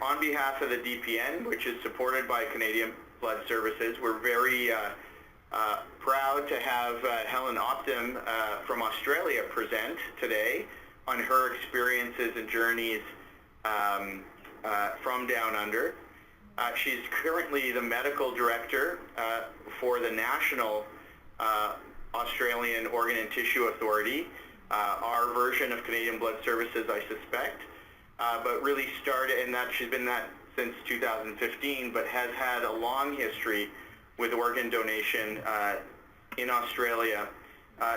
On behalf of the DPN, which is supported by Canadian Blood Services, we're very proud to have Helen Opdam from Australia present today on her experiences and journeys from Down Under. She's currently the medical director for the National Australian Organ and Tissue Authority, our version of Canadian Blood Services, I suspect, but really started, and that she's been that since 2015, but has had a long history with organ donation in Australia.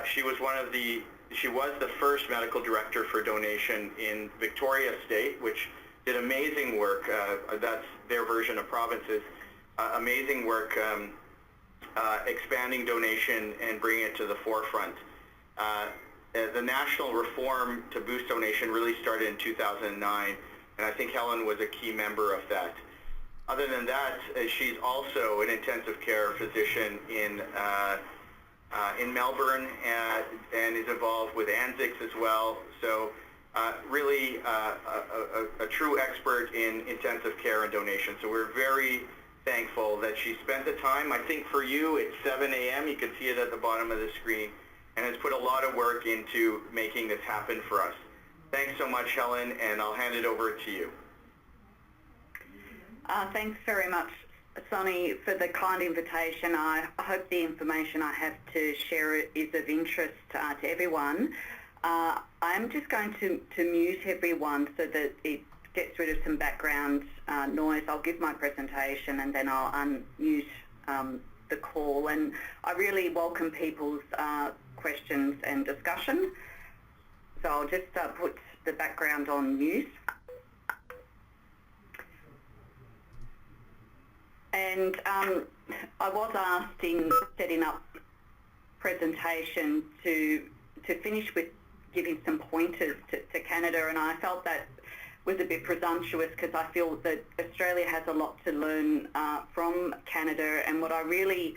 She was the first medical director for donation in Victoria State, which did amazing work. That's their version of provinces. Amazing work expanding donation and bringing it to the forefront. The national reform to boost donation really started in 2009, and I think Helen was a key member of that. Other than that, she's also an intensive care physician in Melbourne and is involved with ANZICS as well. So really a true expert in intensive care and donation. So we're very thankful that she spent the time. I think for you it's 7 a.m. You can see it at the bottom of the screen, and has put a lot of work into making this happen for us. Thanks so much, Helen, and I'll hand it over to you. Thanks very much, Sonny, for the kind invitation. I hope the information I have to share is of interest to everyone. I'm just going to mute everyone so that it gets rid of some background noise. I'll give my presentation and then I'll unmute the call. And I really welcome people's questions and discussion. So I'll just put the background on mute. And I was asked in setting up presentation to finish with giving some pointers to Canada, and I felt that was a bit presumptuous because I feel that Australia has a lot to learn from Canada, and what I really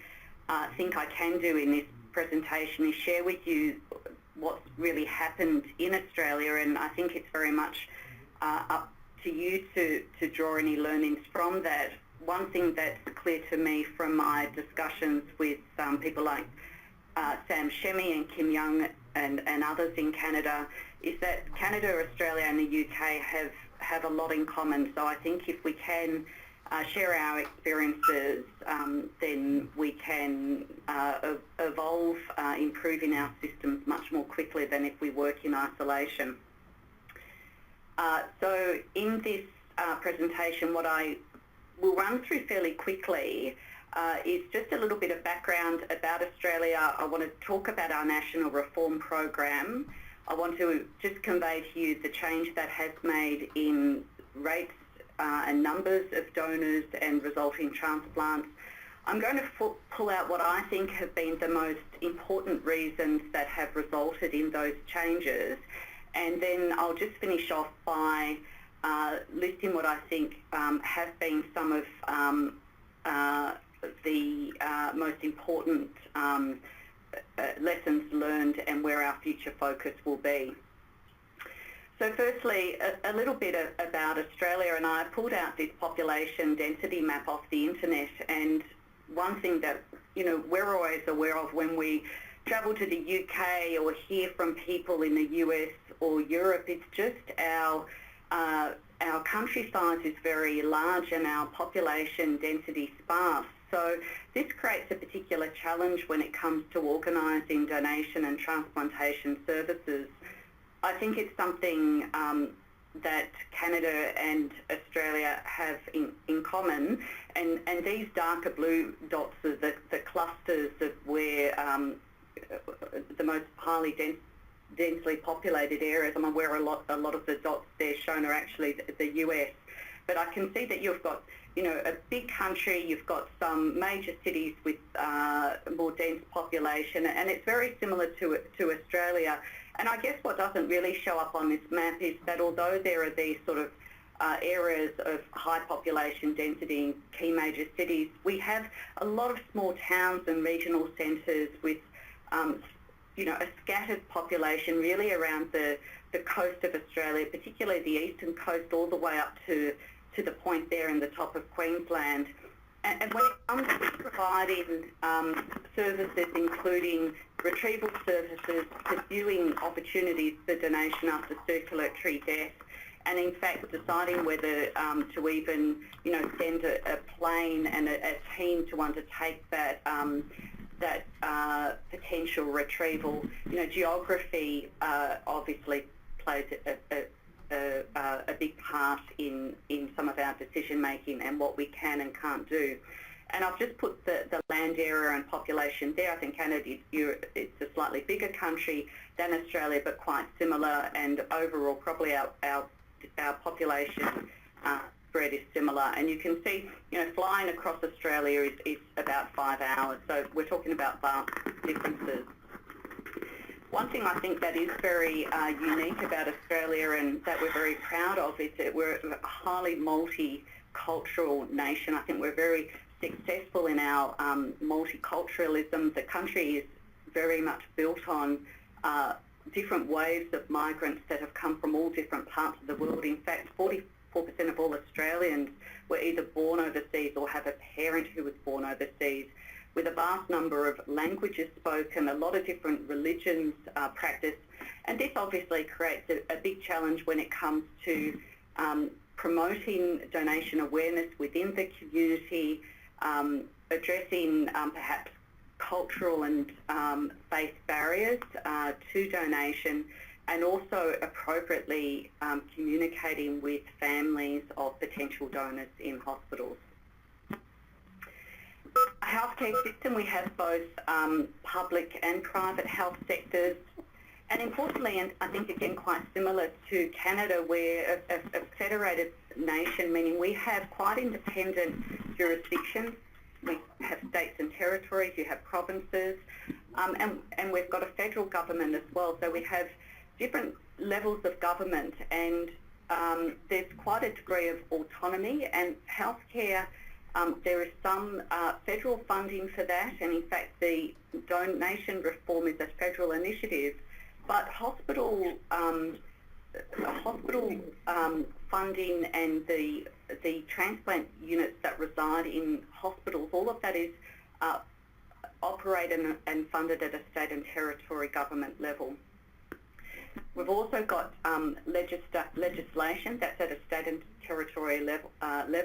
think I can do in this presentation is share with you what's really happened in Australia, and I think it's very much up to you to draw any learnings from that. One thing that's clear to me from my discussions with people like Sam Shemi and Kim Young and others in Canada is that Canada, Australia and the UK have a lot in common. So I think if we can share our experiences, then we can evolve, improving our systems much more quickly than if we work in isolation. So in this presentation, what I will run through fairly quickly is just a little bit of background about Australia. I want to talk about our national reform program. I want to just convey to you the change that has made in rates and numbers of donors and resulting transplants. I'm going to pull out what I think have been the most important reasons that have resulted in those changes, and then I'll just finish off by listing what I think have been some of the most important lessons learned and where our future focus will be. So firstly, a little bit about Australia, and I pulled out this population density map off the internet, and one thing that we're always aware of when we travel to the UK or hear from people in the US or Europe, it's just our country size is very large and our population density sparse. So this creates a particular challenge when it comes to organising donation and transplantation services. I think it's something that Canada and Australia have in common, and these darker blue dots are the clusters of where the most highly densely populated areas. I'm aware a lot of the dots there shown are actually the US, but I can see that you've got a big country, you've got some major cities with more dense population, and it's very similar to Australia. And I guess what doesn't really show up on this map is that although there are these sort of areas of high population density in key major cities, we have a lot of small towns and regional centres with a scattered population really around the coast of Australia, particularly the eastern coast all the way up to to the point there in the top of Queensland. And when it comes to providing services, including retrieval services, pursuing opportunities for donation after circulatory death, and in fact deciding whether to even, send a plane and a team to undertake that potential retrieval, geography obviously plays a big part in some of our decision making and what we can and can't do. And I've just put the land area and population there. I think Canada it's a slightly bigger country than Australia, but quite similar, and overall probably our population spread is similar. And you can see, flying across Australia is about 5 hours, so we're talking about vast differences. One thing I think that is very unique about Australia and that we're very proud of is that we're a highly multicultural nation. I think we're very successful in our multiculturalism. The country is very much built on different waves of migrants that have come from all different parts of the world. In fact, 44% of all Australians were either born overseas or have a parent who was born overseas, with a vast number of languages spoken, a lot of different religions practiced. And this obviously creates a big challenge when it comes to promoting donation awareness within the community, addressing perhaps cultural and faith barriers to donation, and also appropriately communicating with families of potential donors in hospitals. Our healthcare system, we have both public and private health sectors, and importantly, and I think again quite similar to Canada, we're a federated nation, meaning we have quite independent jurisdictions. We have states and territories, you have provinces, and we've got a federal government as well. So we have different levels of government, and there's quite a degree of autonomy, and healthcare, there is some federal funding for that, and in fact the donation reform is a federal initiative, but hospital funding and the transplant units that reside in hospitals, all of that is operated and funded at a state and territory government level. We've also got legislation that's at a state and territory level, and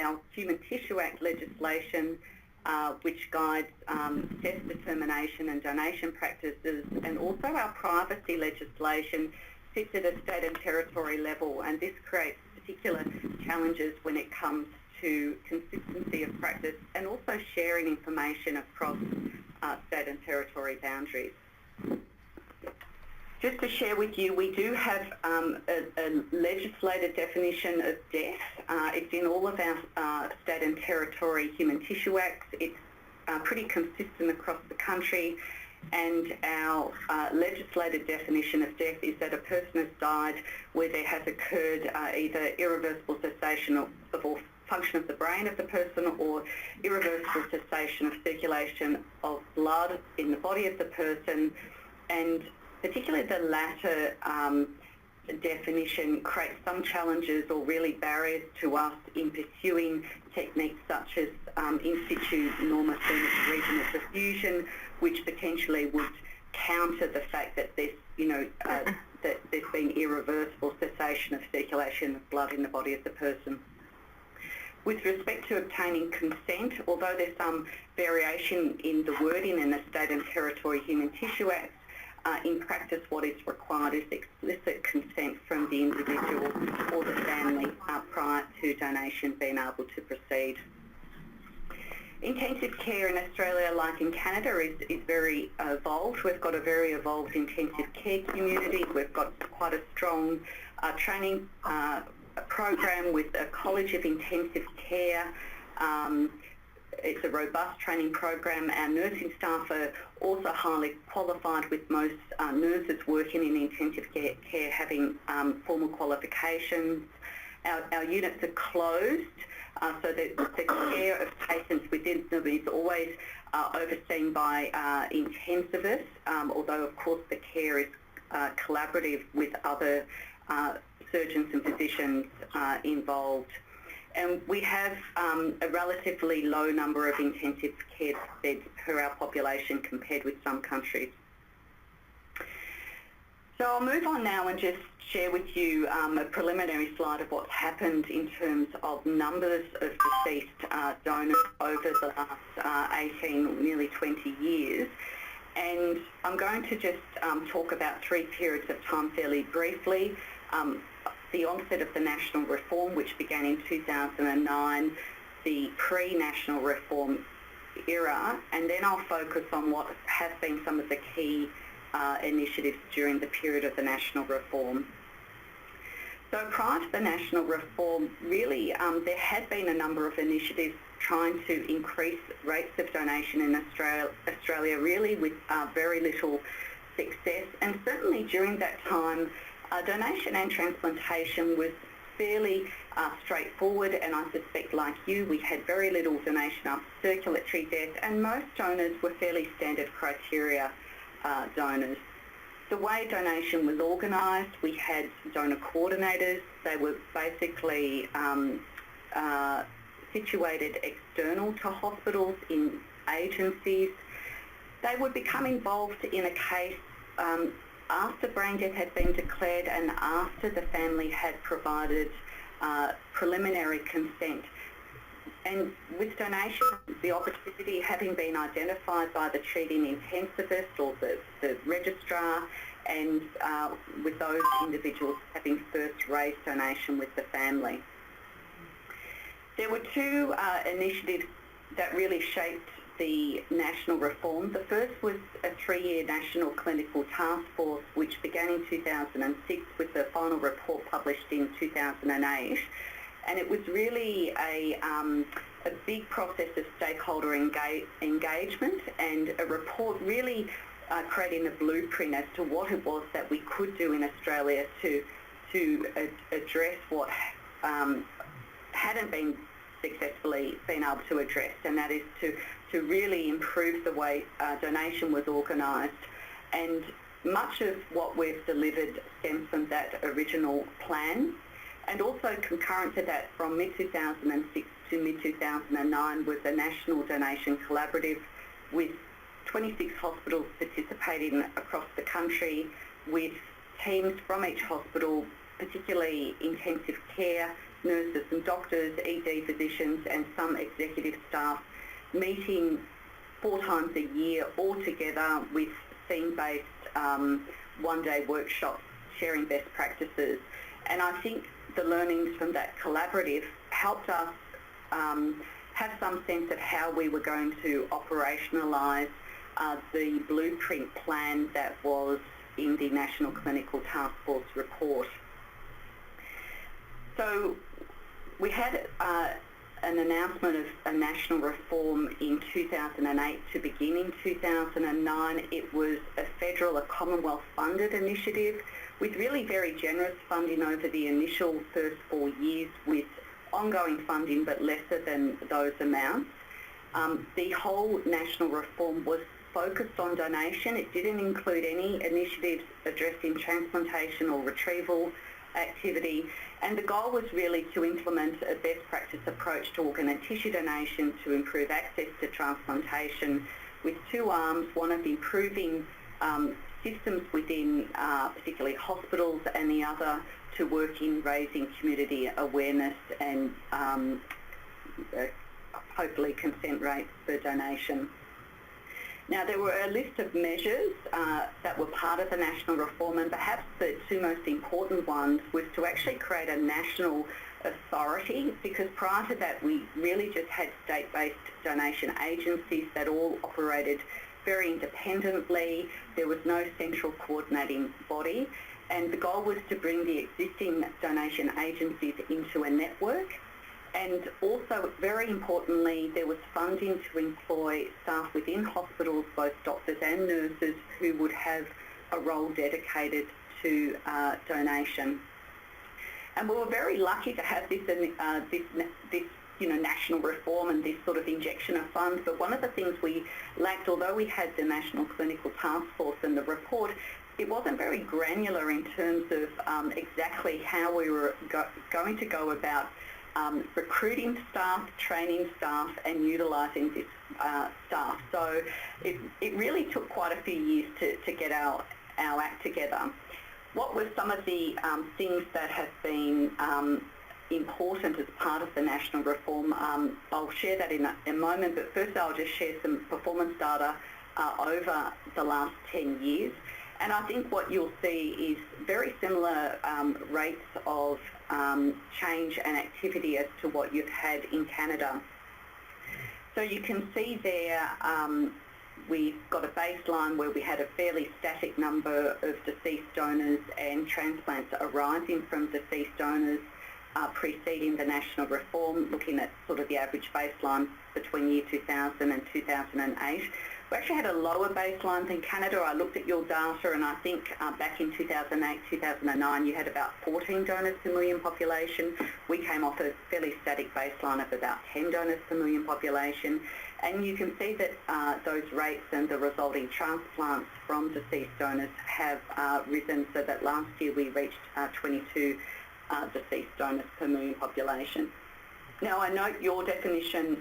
our Human Tissue Act legislation, which guides death determination and donation practices, and also our privacy legislation sits at a state and territory level, and this creates particular challenges when it comes to consistency of practice and also sharing information across state and territory boundaries. Just to share with you, we do have a legislated definition of death. It's in all of our state and territory human tissue acts. It's pretty consistent across the country, and our legislated definition of death is that a person has died where there has occurred either irreversible cessation of all function of the brain of the person or irreversible cessation of circulation of blood in the body of the person, and particularly the latter definition creates some challenges or really barriers to us in pursuing techniques such as in situ normothermic regional perfusion, which potentially would counter the fact that there's, that there's been irreversible cessation of circulation of blood in the body of the person. With respect to obtaining consent, although there's some variation in the wording in the State and Territory Human Tissue Act, in practice what is required is explicit consent from the individual or the family prior to donation being able to proceed. Intensive care in Australia, like in Canada, is very evolved. We've got a very evolved intensive care community. We've got quite a strong training program with a College of Intensive Care. It's a robust training program. Our nursing staff are also highly qualified, with most nurses working in intensive care having formal qualifications. Our units are closed, so the care of patients within them is always overseen by intensivists, although of course the care is collaborative with other surgeons and physicians involved. And we have a relatively low number of intensive care beds per our population compared with some countries. So I'll move on now and just share with you a preliminary slide of what's happened in terms of numbers of deceased donors over the last 18, nearly 20 years. And I'm going to just talk about three periods of time fairly briefly. The onset of the national reform, which began in 2009, the pre-national reform era, and then I'll focus on what have been some of the key initiatives during the period of the national reform. So prior to the national reform, really there had been a number of initiatives trying to increase rates of donation in Australia really with very little success. And certainly during that time, donation and transplantation was fairly straightforward, and I suspect, like you, we had very little donation after circulatory death, and most donors were fairly standard criteria donors. The way donation was organised, we had donor coordinators. They were basically situated external to hospitals in agencies. They would become involved in a case after brain death had been declared and after the family had provided preliminary consent. And with donation, the opportunity having been identified by the treating intensivist or the registrar, and with those individuals having first raised donation with the family. There were two initiatives that really shaped the national reform. The first was a 3-year national clinical task force which began in 2006 with the final report published in 2008. And it was really a big process of stakeholder engagement and a report really creating a blueprint as to what it was that we could do in Australia to address what hadn't been successfully been able to address, and that is to really improve the way donation was organised. And much of what we've delivered stems from that original plan. And also concurrent to that, from mid-2006 to mid-2009 was a national donation collaborative with 26 hospitals participating across the country, with teams from each hospital, particularly intensive care, nurses and doctors, ED physicians and some executive staff, meeting 4 times a year all together with theme-based one-day workshops, sharing best practices. And I think the learnings from that collaborative helped us have some sense of how we were going to operationalise the blueprint plan that was in the National Clinical Task Force report. So we had an announcement of a national reform in 2008 to begin in 2009. It was a Commonwealth funded initiative with really very generous funding over the initial first 4 years, with ongoing funding but lesser than those amounts. The whole national reform was focused on donation. It didn't include any initiatives addressing transplantation or retrieval activity, and the goal was really to implement a best practice approach to organ and tissue donation to improve access to transplantation, with 2 arms, one of improving systems within particularly hospitals, and the other to work in raising community awareness and hopefully consent rates for donation. Now, there were a list of measures that were part of the national reform, and perhaps the 2 most important ones was to actually create a national authority, because prior to that we really just had state-based donation agencies that all operated very independently. There was no central coordinating body, and the goal was to bring the existing donation agencies into a network. And also, very importantly, there was funding to employ staff within hospitals, both doctors and nurses, who would have a role dedicated to donation. And we were very lucky to have this national reform and this sort of injection of funds. But one of the things we lacked, although we had the National Clinical Task Force and the report, it wasn't very granular in terms of exactly how we were going to go about recruiting staff, training staff and utilising this staff. So it really took quite a few years to get our act together. What were some of the things that have been important as part of the national reform? I'll share that in a moment, but first I'll just share some performance data over the last 10 years. And I think what you'll see is very similar rates of change and activity as to what you've had in Canada. So you can see there we've got a baseline where we had a fairly static number of deceased donors and transplants arising from deceased donors preceding the national reform, looking at sort of the average baseline between year 2000 and 2008. We actually had a lower baseline than Canada. I looked at your data and I think back in 2008, 2009 you had about 14 donors per million population. We came off a fairly static baseline of about 10 donors per million population. And you can see that those rates and the resulting transplants from deceased donors have risen, so that last year we reached 22 deceased donors per million population. Now I note your definition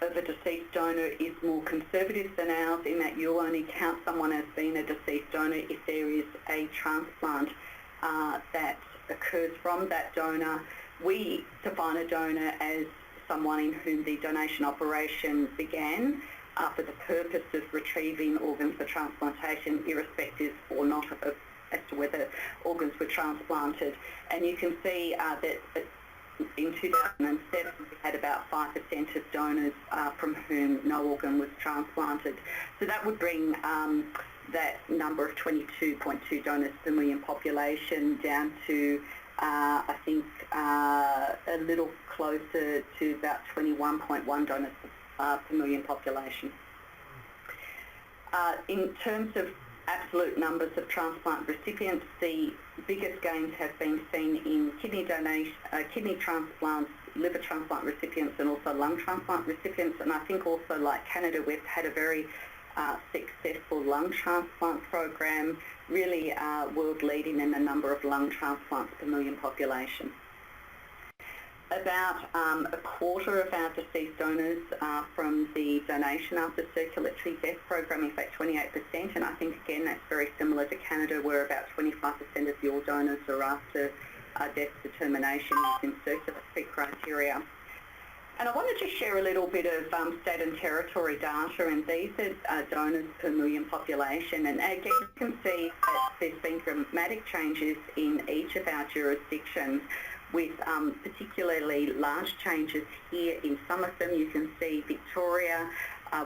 of a deceased donor is more conservative than ours in that you'll only count someone as being a deceased donor if there is a transplant that occurs from that donor. We define a donor as someone in whom the donation operation began for the purpose of retrieving organs for transplantation, irrespective or not of as to whether organs were transplanted. And you can see that in 2007 we had about 5% of donors from whom no organ was transplanted. So that would bring that number of 22.2 donors per million population down to I think a little closer to about 21.1 donors per million population. In terms of absolute numbers of transplant recipients, the biggest gains have been seen in kidney transplants, liver transplant recipients and also lung transplant recipients. And I think also, like Canada, we've had a very successful lung transplant program, really world leading in the number of lung transplants per million population. About a quarter of our deceased donors are from the donation after circulatory death program, in fact 28%, and I think again that's very similar to Canada, where about 25% of your donors are after death determination using circulatory criteria. And I want to just share a little bit of state and territory data, and these are donors per million population. And again, you can see that there's been dramatic changes in each of our jurisdictions, with particularly large changes here in some of them. You can see Victoria,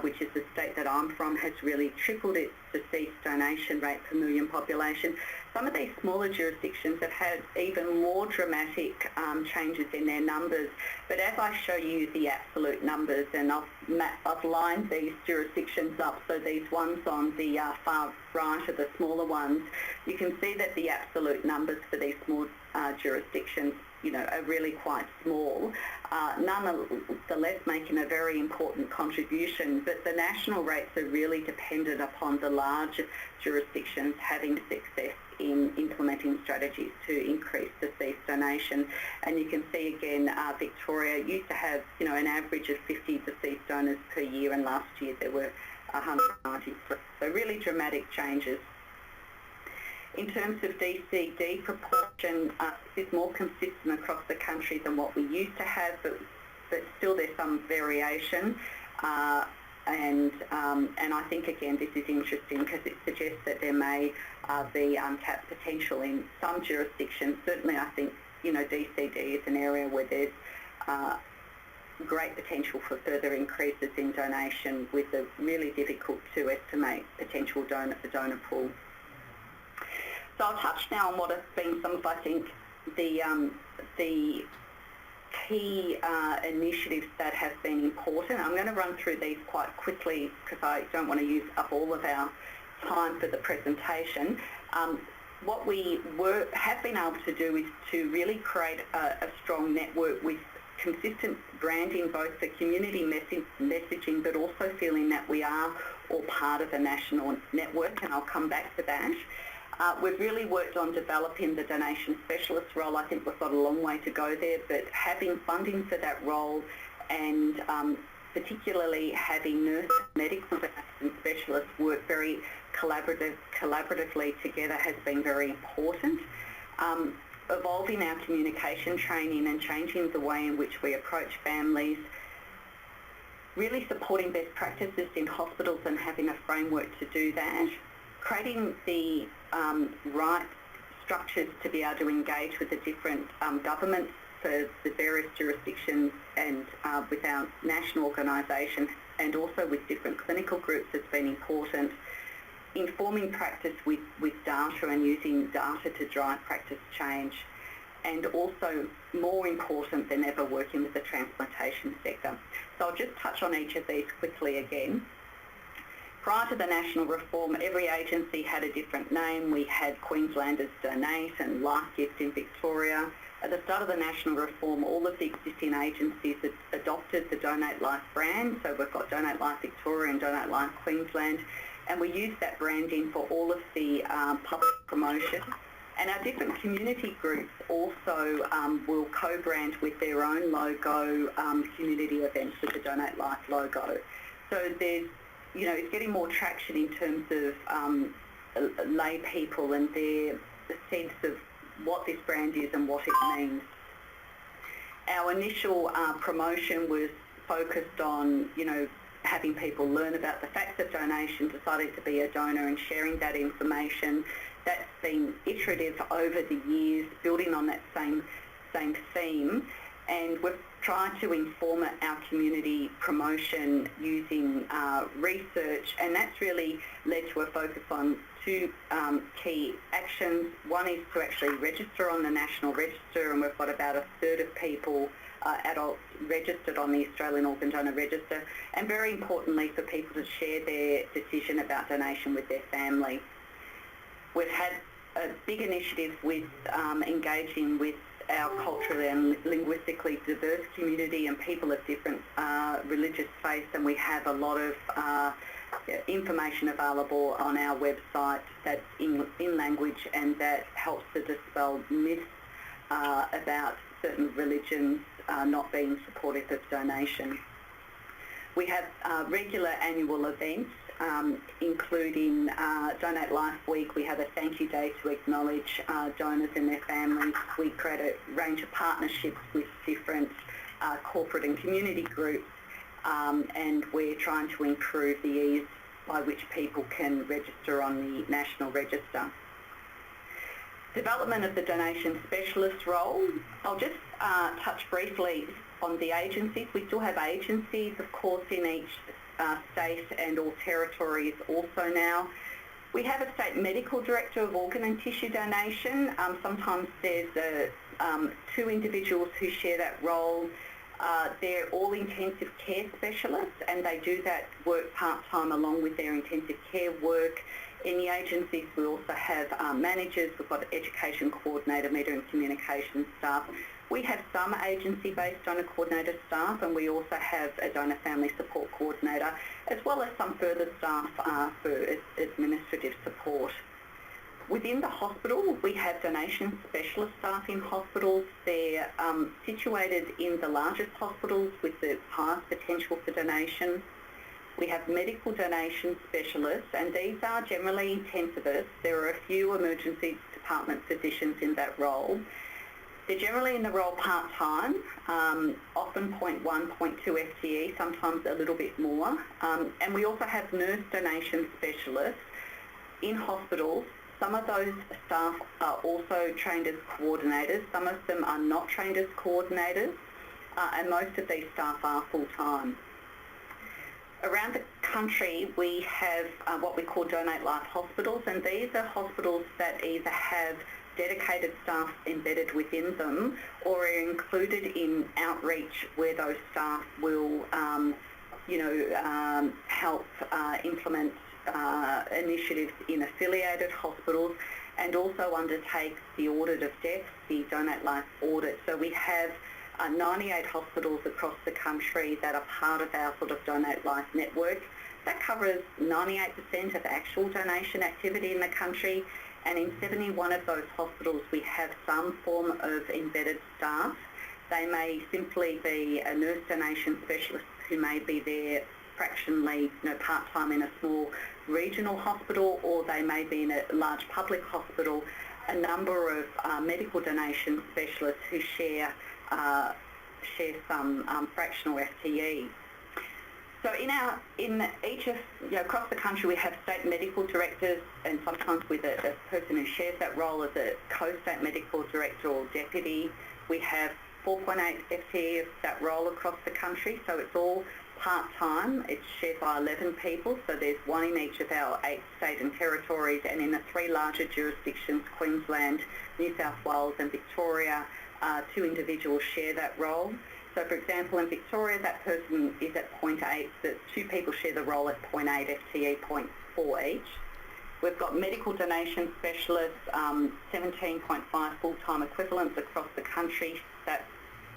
which is the state that I'm from, has really tripled its deceased donation rate per million population. Some of these smaller jurisdictions have had even more dramatic changes in their numbers. But as I show you the absolute numbers, and I've lined these jurisdictions up, so these ones on the far right are the smaller ones, you can see that the absolute numbers for these small jurisdictions, you know, are really quite small, nonetheless making a very important contribution. But the national rates are really dependent upon the large jurisdictions having success in implementing strategies to increase deceased donation. And you can see again, Victoria used to have, you know, an average of 50 deceased donors per year, and last year there were 193. So really dramatic changes. In terms of DCD proportion, it's more consistent across the country than what we used to have, but still there's some variation. And I think again this is interesting because it suggests that there may be untapped potential in some jurisdictions. Certainly I think, you know, DCD is an area where there's great potential for further increases in donation, with a really difficult to estimate potential donor pool. So I'll touch now on what have been some of, I think, the key initiatives that have been important. I'm going to run through these quite quickly because I don't want to use up all of our time for the presentation. What we have been able to do is to really create a strong network with consistent branding, both for community messaging, but also feeling that we are all part of a national network, and I'll come back to that. We've really worked on developing the donation specialist role. I think we've got a long way to go there, but having funding for that role and particularly having nurse and medical donation specialists work very collaboratively together has been very important. Evolving our communication training and changing the way in which we approach families, really supporting best practices in hospitals and having a framework to do that, creating the right structures to be able to engage with the different governments for the various jurisdictions and with our national organisation, and also with different clinical groups has been important. Informing practice with data and using data to drive practice change, and also more important than ever, working with the transplantation sector. So I'll just touch on each of these quickly again. Prior to the national reform, every agency had a different name. We had Queenslanders Donate and Life Gift in Victoria. At the start of the national reform, all of the existing agencies had adopted the Donate Life brand. So we've got Donate Life Victoria and Donate Life Queensland, and we use that branding for all of the public promotion. And our different community groups also will co-brand with their own logo community events with the Donate Life logo. So there's, it's getting more traction in terms of lay people and their sense of what this brand is and what it means. Our initial promotion was focused on, having people learn about the facts of donation, deciding to be a donor and sharing that information. That's been iterative over the years, building on that same theme, and we've tried to inform our community promotion using research, and that's really led to a focus on two key actions. One is to actually register on the National Register, and we've got about a third of people, adults, registered on the Australian Organ Donor Register, and very importantly for people to share their decision about donation with their family. We've had a big initiative with engaging with our culturally and linguistically diverse community and people of different religious faiths, and we have a lot of information available on our website that's in language, and that helps to dispel myths about certain religions not being supportive of donation. We have regular annual events, including Donate Life Week. We have a thank you day to acknowledge donors and their families. We create a range of partnerships with different corporate and community groups, and we're trying to improve the ease by which people can register on the National Register. Development of the donation specialist role. I'll just touch briefly on the agencies. We still have agencies, of course, in each state and all territories also now. We have a state medical director of organ and tissue donation. Sometimes there's two individuals who share that role. They're all intensive care specialists, and they do that work part-time along with their intensive care work. In the agencies, we also have managers. We've got education coordinator, media and communication staff. We have some agency-based donor coordinator staff, and we also have a donor family support coordinator, as well as some further staff for administrative support. Within the hospital, we have donation specialist staff in hospitals. They're situated in the largest hospitals with the highest potential for donation. We have medical donation specialists, and these are generally intensivists. There are a few emergency department physicians in that role. They're generally in the role part-time, often 0.1, 0.2 FTE, sometimes a little bit more. And we also have nurse donation specialists in hospitals. Some of those staff are also trained as coordinators. Some of them are not trained as coordinators, and most of these staff are full-time. Around the country, we have what we call Donate Life hospitals, and these are hospitals that either have dedicated staff embedded within them or are included in outreach where those staff will, help implement initiatives in affiliated hospitals, and also undertake the audit of deaths, the Donate Life audit. So we have 98 hospitals across the country that are part of our sort of Donate Life network. That covers 98% of actual donation activity in the country, and in 71 of those hospitals we have some form of embedded staff. They may simply be a nurse donation specialist who may be there fractionally, part-time in a small regional hospital, or they may be in a large public hospital. A number of medical donation specialists who share some fractional FTEs. So across the country we have state medical directors, and sometimes with a person who shares that role as a co-state medical director or deputy. We have 4.8 FTE of that role across the country, so it's all part-time. It's shared by 11 people, so there's one in each of our 8 state and territories, and in the 3 larger jurisdictions, Queensland, New South Wales and Victoria, 2 individuals share that role. So for example, in Victoria that person is at 0.8, so 2 people share the role at 0.8 FTE, 0.4 each. We've got medical donation specialists, 17.5 full-time equivalents across the country. That's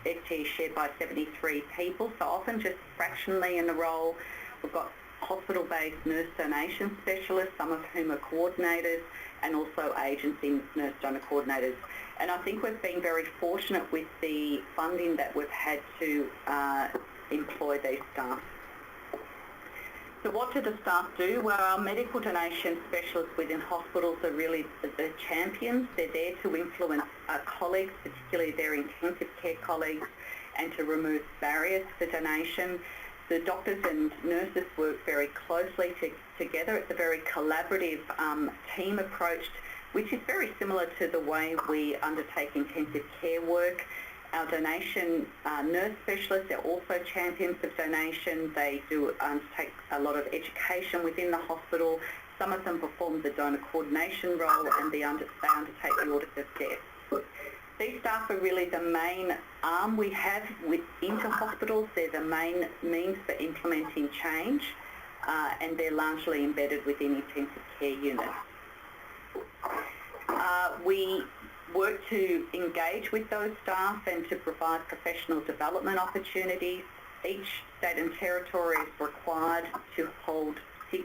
FTE shared by 73 people, so often just fractionally in the role. We've got hospital-based nurse donation specialists, some of whom are coordinators, and also agency nurse donor coordinators. And I think we've been very fortunate with the funding that we've had to employ these staff. So what do the staff do? Well, our medical donation specialists within hospitals are really the champions. They're there to influence colleagues, particularly their intensive care colleagues, and to remove barriers for donation. The doctors and nurses work very closely together. It's a very collaborative team approach, which is very similar to the way we undertake intensive care work. Our donation nurse specialists are also champions of donation. They do take a lot of education within the hospital. Some of them perform the donor coordination role, and they undertake the audit of death. These staff are really the main arm we have into hospitals. They're the main means for implementing change, and they're largely embedded within intensive care units. We work to engage with those staff and to provide professional development opportunities. Each state and territory is required to hold 6,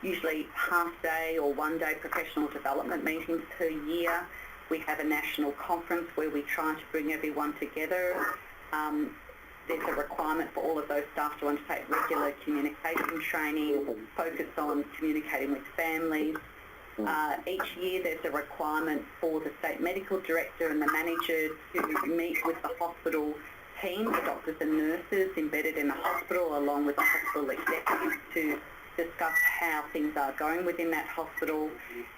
usually half-day or one-day professional development meetings per year. We have a national conference where we try to bring everyone together. There's a requirement for all of those staff to undertake regular communication training, focus on communicating with families. Each year there's a requirement for the state medical director and the manager to meet with the hospital team, the doctors and nurses embedded in the hospital, along with the hospital executives, to discuss how things are going within that hospital.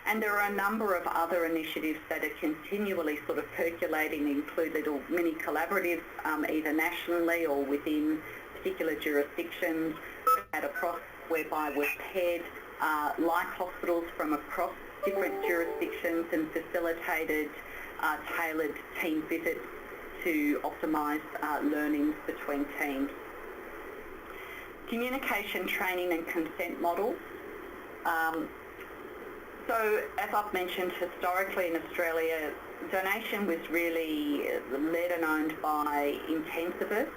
And there are a number of other initiatives that are continually sort of percolating, include little mini collaboratives, either nationally or within particular jurisdictions, whereby we've paired like hospitals from across different jurisdictions and facilitated tailored team visits to optimise learnings between teams. Communication, training and consent models. So as I've mentioned, historically in Australia, donation was really led and owned by intensivists.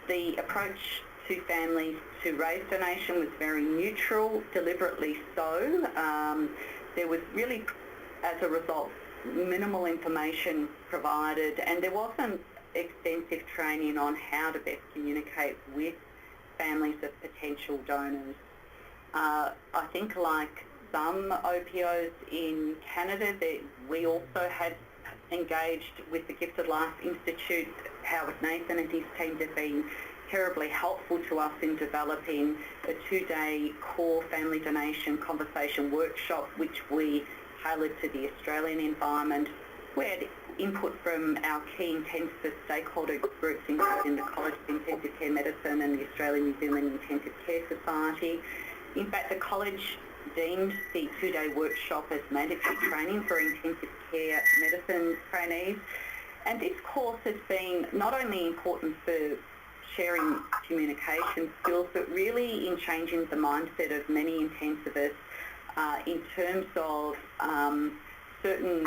The approach to families to raise donation was very neutral, deliberately so. There was really, as a result, minimal information provided, and there wasn't extensive training on how to best communicate with families of potential donors. I think like some OPOs in Canada, we also had engaged with the Gifted Life Institute. Howard Nathan and his team have been terribly helpful to us in developing a 2-day core family donation conversation workshop, which we tailored to the Australian environment. We had input from our key intensive stakeholder groups, including the College of Intensive Care Medicine and the Australian New Zealand Intensive Care Society. In fact, the college deemed the 2-day workshop as mandatory training for intensive care medicine trainees. And this course has been not only important for sharing communication skills, but really in changing the mindset of many intensivists in terms of certain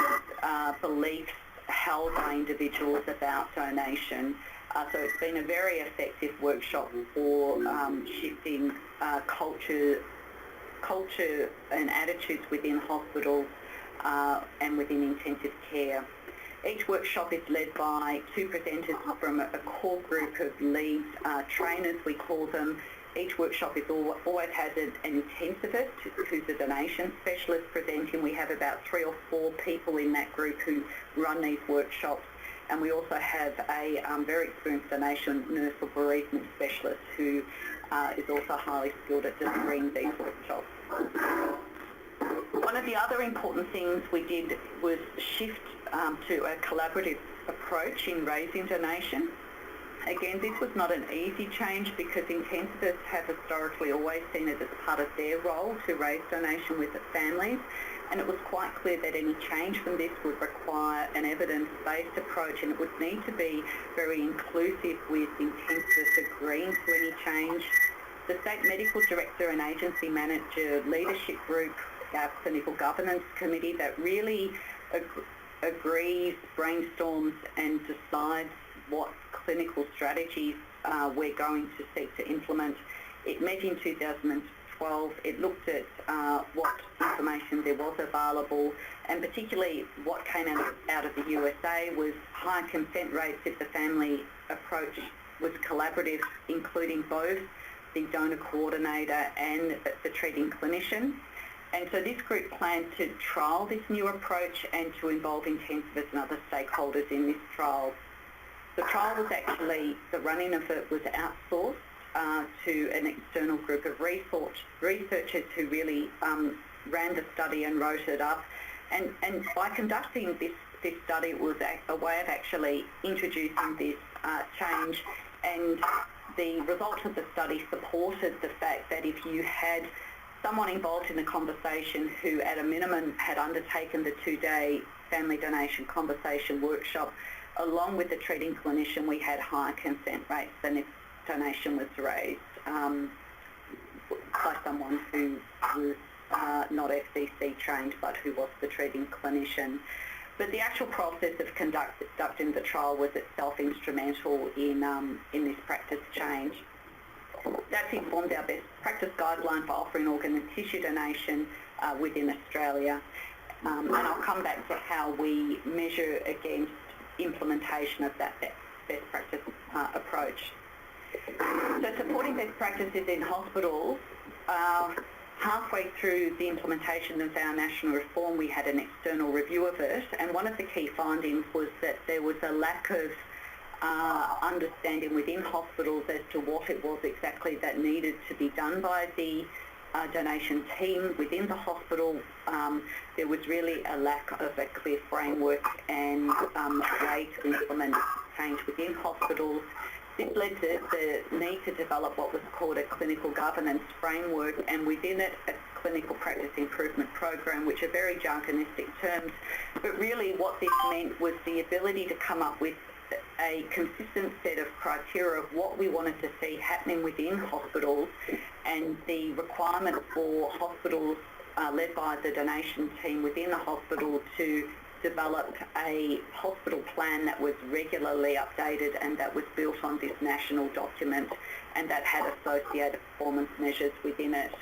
beliefs held by individuals about donation. So it's been a very effective workshop for shifting culture and attitudes within hospitals and within intensive care. Each workshop is led by two presenters from a core group of lead trainers, we call them. Each workshop is always has an intensivist who's a donation specialist presenting. We have about 3 or 4 people in that group who run these workshops, and we also have a very experienced donation nurse or bereavement specialist who is also highly skilled at delivering these workshops. One of the other important things we did was shift to a collaborative approach in raising donation. Again, this was not an easy change because intensivists have historically always seen it as part of their role to raise donation with families, and it was quite clear that any change from this would require an evidence-based approach, and it would need to be very inclusive with intensivists agreeing to any change. The State Medical Director and Agency Manager Leadership Group, our Clinical Governance Committee, that really agrees, brainstorms and decides what clinical strategies we're going to seek to implement. It met in 2012. It looked at what information there was available, and particularly what came out of the USA was high consent rates if the family approach was collaborative, including both the donor coordinator and the treating clinician. And so this group planned to trial this new approach and to involve intensivists and other stakeholders in this trial. The trial was actually, the running of it was outsourced to an external group of researchers who really ran the study and wrote it up. And by conducting this study, it was a way of actually introducing this change, and the results of the study supported the fact that if you had someone involved in the conversation who at a minimum had undertaken the 2-day family donation conversation workshop, along with the treating clinician, we had higher consent rates than if donation was raised by someone who was not FDC trained but who was the treating clinician. But the actual process of conducting the trial was itself instrumental in this practice change. That's informed our best practice guideline for offering organ and tissue donation within Australia. And I'll come back to how we measure against implementation of that best practice approach. So supporting best practices in hospitals, halfway through the implementation of our national reform, we had an external review of it, and one of the key findings was that there was a lack of understanding within hospitals as to what it was exactly that needed to be done by the donation team within the hospital. There was really a lack of a clear framework and way to implement change within hospitals. This led to the need to develop what was called a clinical governance framework, and within it a clinical practice improvement program, which are very jargonistic terms, but really what this meant was the ability to come up with a consistent set of criteria of what we wanted to see happening within hospitals, and the requirement for hospitals led by the donation team within the hospital to develop a hospital plan that was regularly updated and that was built on this national document and that had associated performance measures within it.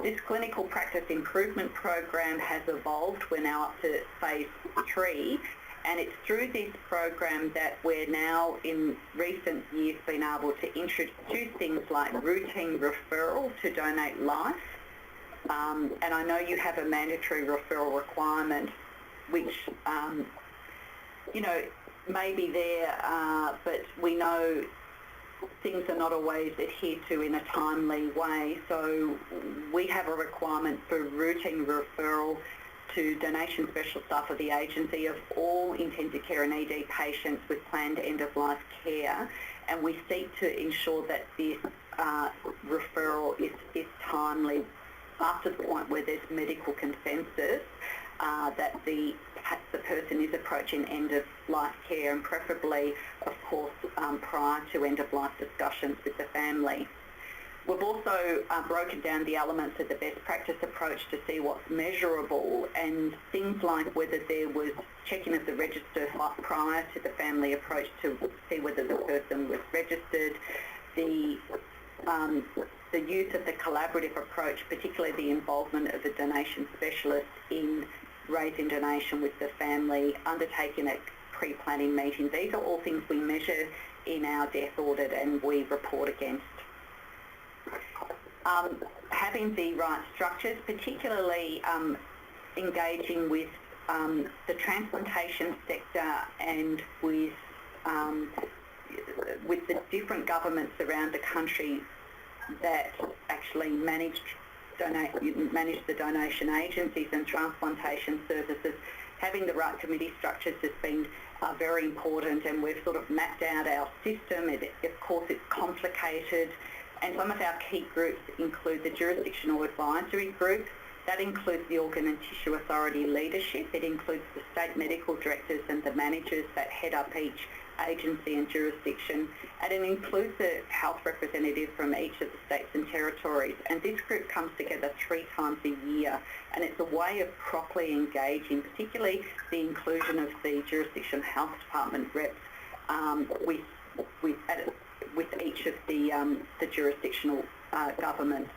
This clinical practice improvement program has evolved. We're now up to phase 3, and it's through this program that we're now in recent years been able to introduce things like routine referral to donate life, and I know you have a mandatory referral requirement which may be there, but we know things are not always adhered to in a timely way. So we have a requirement for routine referral to donation special staff of the agency of all intensive care and ED patients with planned end-of-life care, and we seek to ensure that this referral is timely after the point where there's medical consensus that the person is approaching end-of-life care, and preferably, of course, prior to end-of-life discussions with the family. We've also broken down the elements of the best practice approach to see what's measurable, and things like whether there was checking of the register prior to the family approach to see whether the person was registered, the use of the collaborative approach, particularly the involvement of a donation specialist in raising donation with the family, undertaking a pre-planning meeting. These are all things we measure in our death audit and we report against. Having the right structures, particularly engaging with the transplantation sector and with the different governments around the country that actually manage the donation agencies and transplantation services. Having the right committee structures has been very important, and we've sort of mapped out our system. Of course, it's complicated, and some of our key groups include the Jurisdictional Advisory Group. That includes the Organ and Tissue Authority leadership. It includes the state medical directors and the managers that head up each agency and jurisdiction, and it includes a health representative from each of the states and territories. And this group comes together 3 times a year, and it's a way of properly engaging, particularly the inclusion of the jurisdictional health department reps with each of the jurisdictional governments.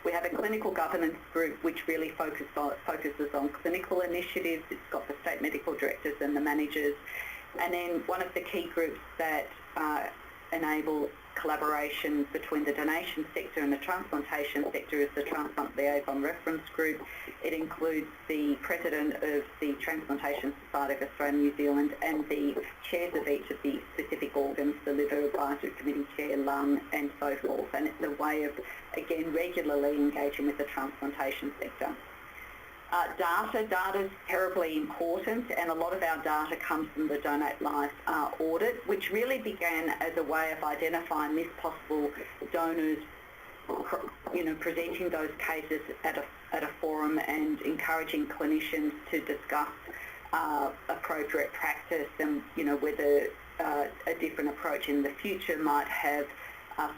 We have a clinical governance group which really focuses on clinical initiatives. It's got the state medical directors and the managers. And then one of the key groups that enable collaboration between the donation sector and the transplantation sector is the Transplant Liaison Reference Group. It includes the President of the Transplantation Society of Australia and New Zealand and the chairs of each of the specific organs, the Liver Advisory Committee Chair, lung, and so forth. And it's a way of, again, regularly engaging with the transplantation sector. Data is terribly important, and a lot of our data comes from the Donate Life audit, which really began as a way of identifying missed possible donors, presenting those cases at a forum and encouraging clinicians to discuss appropriate practice and, whether a different approach in the future might have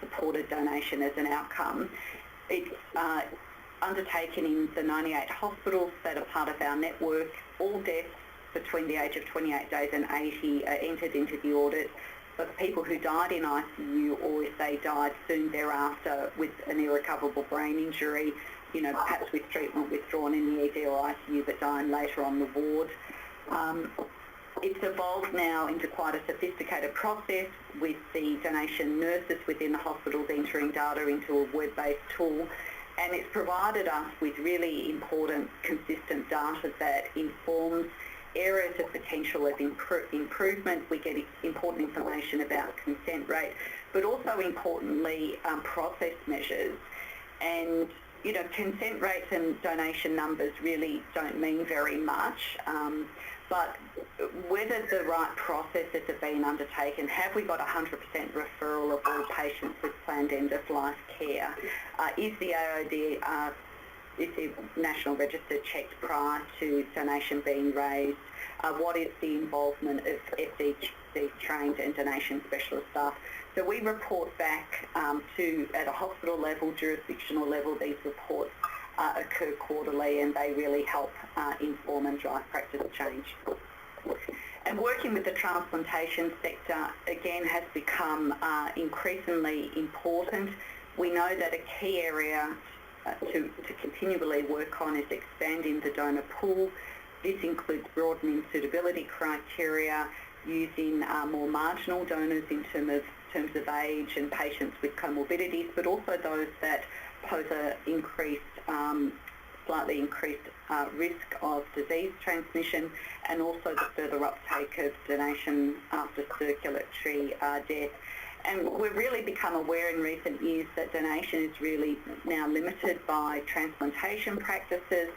supported donation as an outcome. It's undertaken in the 98 hospitals that are part of our network. All deaths between the age of 28 days and 80 are entered into the audit. But people who died in ICU, or if they died soon thereafter with an irrecoverable brain injury, perhaps with treatment withdrawn in the ED or ICU but dying later on the ward. It's evolved now into quite a sophisticated process with the donation nurses within the hospitals entering data into a web-based tool. And it's provided us with really important, consistent data that informs areas of potential of improvement. We get important information about consent rate, but also importantly, process measures. And, consent rates and donation numbers really don't mean very much, but whether the right processes have been undertaken, have we got 100% referral of all patients with planned end-of-life care? Is the AOD, is the National Register checked prior to donation being raised? What is the involvement of FDG-trained and donation specialist staff? So we report back at a hospital level, jurisdictional level. These reports occur quarterly, and they really help inform and drive practice change. And working with the transplantation sector, again, has become increasingly important. We know that a key area to continually work on is expanding the donor pool. This includes broadening suitability criteria, using more marginal donors in terms of age and patients with comorbidities, but also those that pose a slightly increased risk of disease transmission, and also the further uptake of donation after circulatory death. And we've really become aware in recent years that donation is really now limited by transplantation practices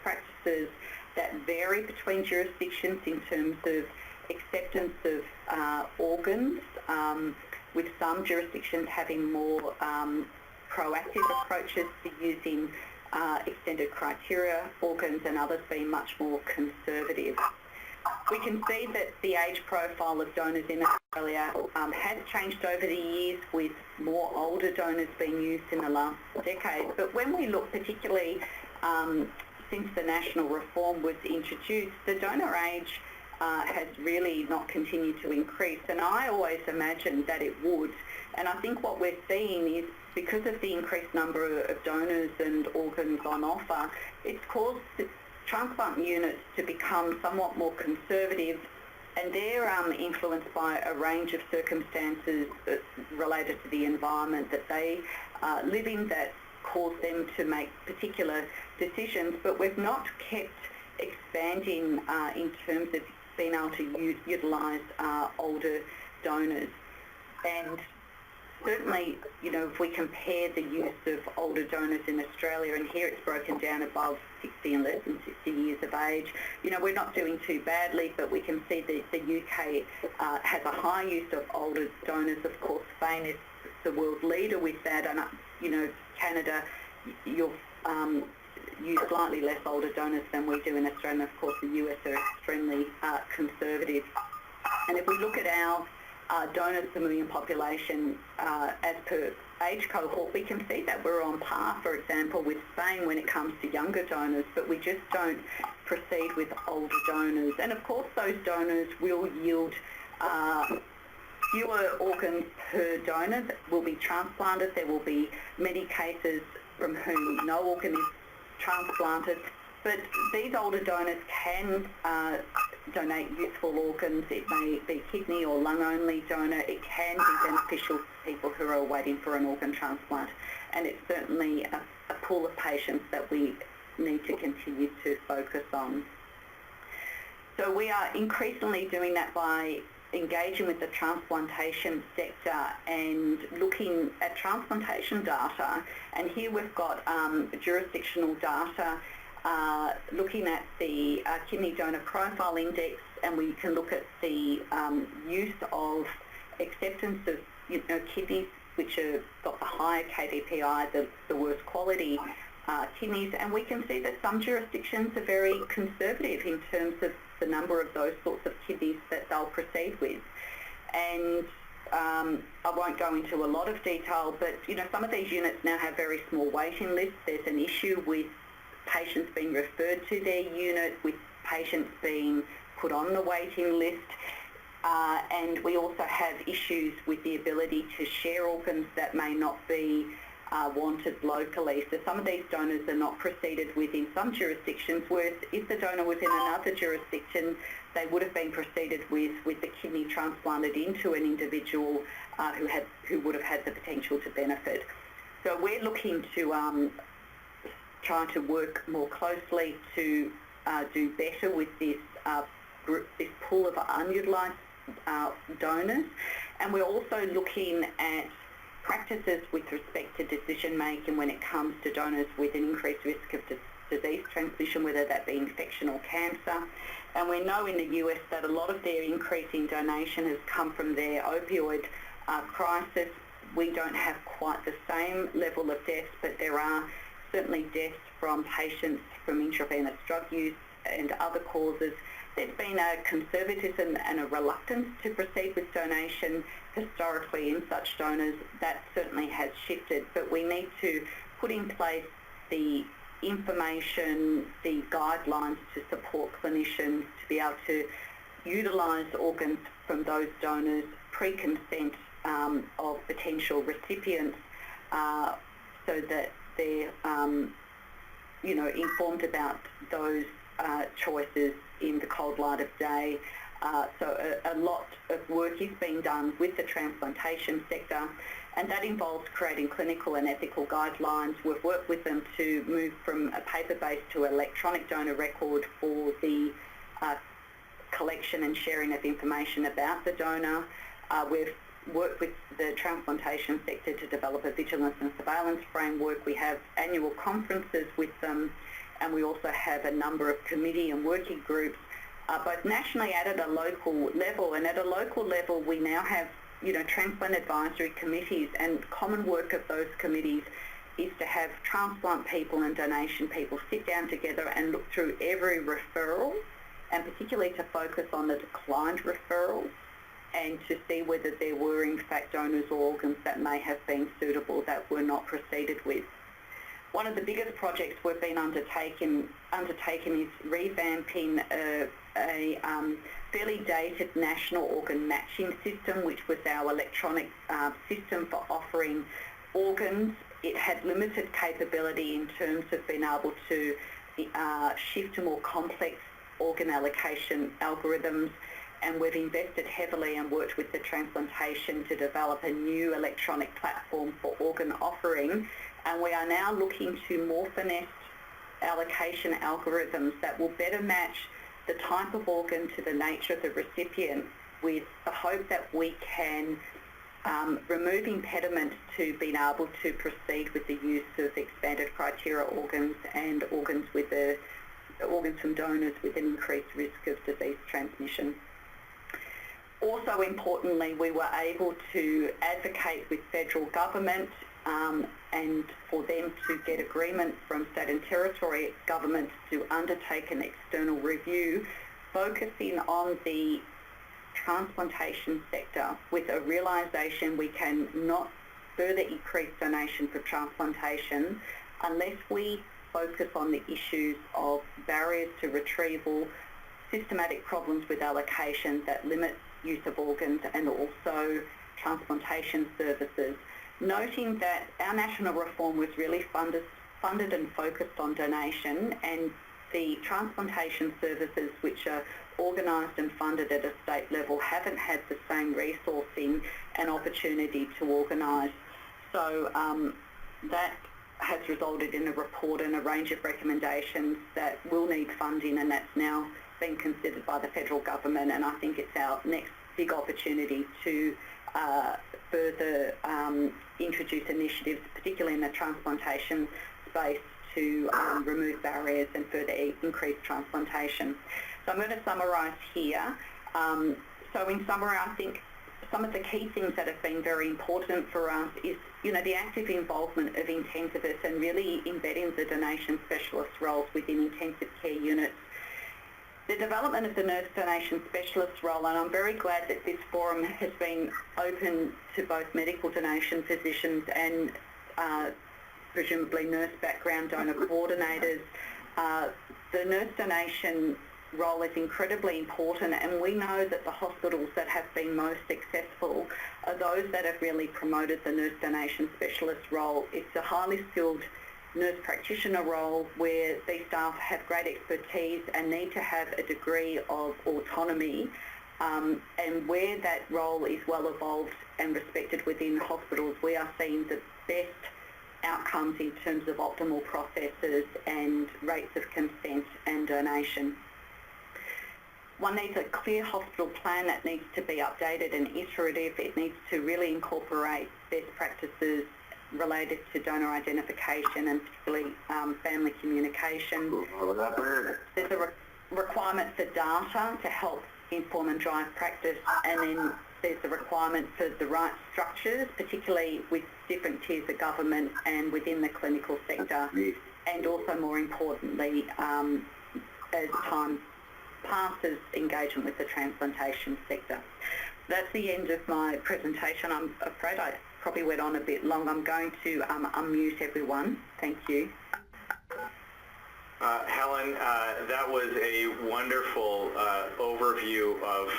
that vary between jurisdictions in terms of acceptance of organs, with some jurisdictions having more proactive approaches to using extended criteria organs and others being much more conservative. We can see that the age profile of donors in Australia has changed over the years, with more older donors being used in the last decade. But when we look particularly since the national reform was introduced, the donor age has really not continued to increase, and I always imagined that it would. And I think what we're seeing is, because of the increased number of donors and organs on offer, it's caused transplant units to become somewhat more conservative, and they're influenced by a range of circumstances related to the environment that they live in that cause them to make particular decisions. But we've not kept expanding in terms of being able to utilise older donors. And certainly, you know, if we compare the use of older donors in Australia, and here it's broken down above 60 and less than 60 years of age, you know, we're not doing too badly, but we can see that the UK has a high use of older donors. Of course, Spain is the world leader with that, and, you know, Canada, you'll use slightly less older donors than we do in Australia. Of course, the US are extremely conservative. And if we look at our donors per million population as per age cohort, we can see that we're on par, for example, with Spain when it comes to younger donors, but we just don't proceed with older donors. And of course, those donors will yield fewer organs per donor that will be transplanted. There will be many cases from whom no organ is transplanted, but these older donors can donate useful organs. It may be kidney or lung only donor. It can be beneficial to people who are waiting for an organ transplant, and it's certainly a pool of patients that we need to continue to focus on. So we are increasingly doing that by engaging with the transplantation sector and looking at transplantation data. And here we've got jurisdictional data looking at the kidney donor profile index, and we can look at the use of acceptance of, you know, kidneys which have got the higher KDPI, the worst quality kidneys, and we can see that some jurisdictions are very conservative in terms of the number of those sorts of kidneys that they'll proceed with. And I won't go into a lot of detail, but, you know, some of these units now have very small waiting lists. There's an issue with patients being referred to their unit, with patients being put on the waiting list, and we also have issues with the ability to share organs that may not be wanted locally. So some of these donors are not proceeded with in some jurisdictions, whereas if the donor was in another jurisdiction, they would have been proceeded with the kidney transplanted into an individual who would have had the potential to benefit. So we're looking to try to work more closely to do better with this this pool of unutilised donors, and we're also looking at practices with respect to decision making when it comes to donors with an increased risk of disease transmission, whether that be infection or cancer. And we know in the US that a lot of their increase in donation has come from their opioid crisis. We don't have quite the same level of deaths, but there are certainly deaths from patients from intravenous drug use and other causes. There's been a conservatism and a reluctance to proceed with donation historically in such donors. That certainly has shifted, but we need to put in place the information, the guidelines to support clinicians to be able to utilise organs from those donors pre-consent of potential recipients, so that they're you know, informed about those choices in the cold light of day. So a lot of work is being done with the transplantation sector, and that involves creating clinical and ethical guidelines. We've worked with them to move from a paper-based to electronic donor record for the collection and sharing of information about the donor. We've worked with the transplantation sector to develop a vigilance and surveillance framework. We have annual conferences with them, and we also have a number of committee and working groups, both nationally and at a local level. And at a local level, we now have, you know, transplant advisory committees, and common work of those committees is to have transplant people and donation people sit down together and look through every referral and particularly to focus on the declined referrals and to see whether there were in fact donors or organs that may have been suitable that were not proceeded with. One of the biggest projects we've been undertaking is revamping a fairly dated national organ matching system, which was our electronic system for offering organs. It had limited capability in terms of being able to shift to more complex organ allocation algorithms, and we've invested heavily and worked with the transplantation to develop a new electronic platform for organ offering, and we are now looking to more finessed allocation algorithms that will better match the type of organ to the nature of the recipient, with the hope that we can remove impediments to being able to proceed with the use of expanded criteria organs and organs from donors with an increased risk of disease transmission. Also importantly, we were able to advocate with federal government and for them to get agreement from state and territory governments to undertake an external review focusing on the transplantation sector, with a realisation we can not further increase donation for transplantation unless we focus on the issues of barriers to retrieval, systematic problems with allocation that limit use of organs, and also transplantation services. Noting that our national reform was really funded and focused on donation, and the transplantation services, which are organised and funded at a state level, haven't had the same resourcing and opportunity to organise. So that has resulted in a report and a range of recommendations that will need funding, and that's now been considered by the federal government, and I think it's our next big opportunity to further introduce initiatives, particularly in the transplantation space, to remove barriers and further increase transplantation. So I'm going to summarise here. So in summary, I think some of the key things that have been very important for us is, the active involvement of intensivists and really embedding the donation specialist roles within intensive care units. The development of the nurse donation specialist role, and I'm very glad that this forum has been open to both medical donation physicians and presumably nurse background donor coordinators. The nurse donation role is incredibly important, and we know that the hospitals that have been most successful are those that have really promoted the nurse donation specialist role. It's a highly skilled nurse practitioner role where these staff have great expertise and need to have a degree of autonomy, and where that role is well evolved and respected within hospitals, we are seeing the best outcomes in terms of optimal processes and rates of consent and donation. One needs a clear hospital plan that needs to be updated and iterative. It needs to really incorporate best practices related to donor identification and particularly family communication. There's a requirement for data to help inform and drive practice, and then there's a requirement for the right structures, particularly with different tiers of government and within the clinical sector, and also more importantly, as time passes, engagement with the transplantation sector. That's the end of my presentation. I'm afraid I probably went on a bit long. I'm going to unmute everyone. Thank you. Helen, that was a wonderful overview of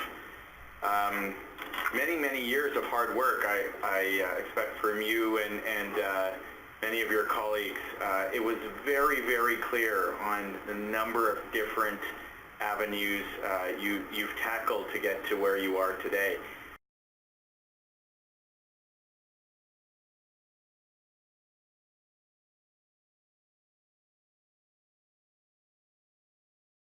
many years of hard work, I expect, from you and many of your colleagues. It was very clear on the number of different avenues you've tackled to get to where you are today.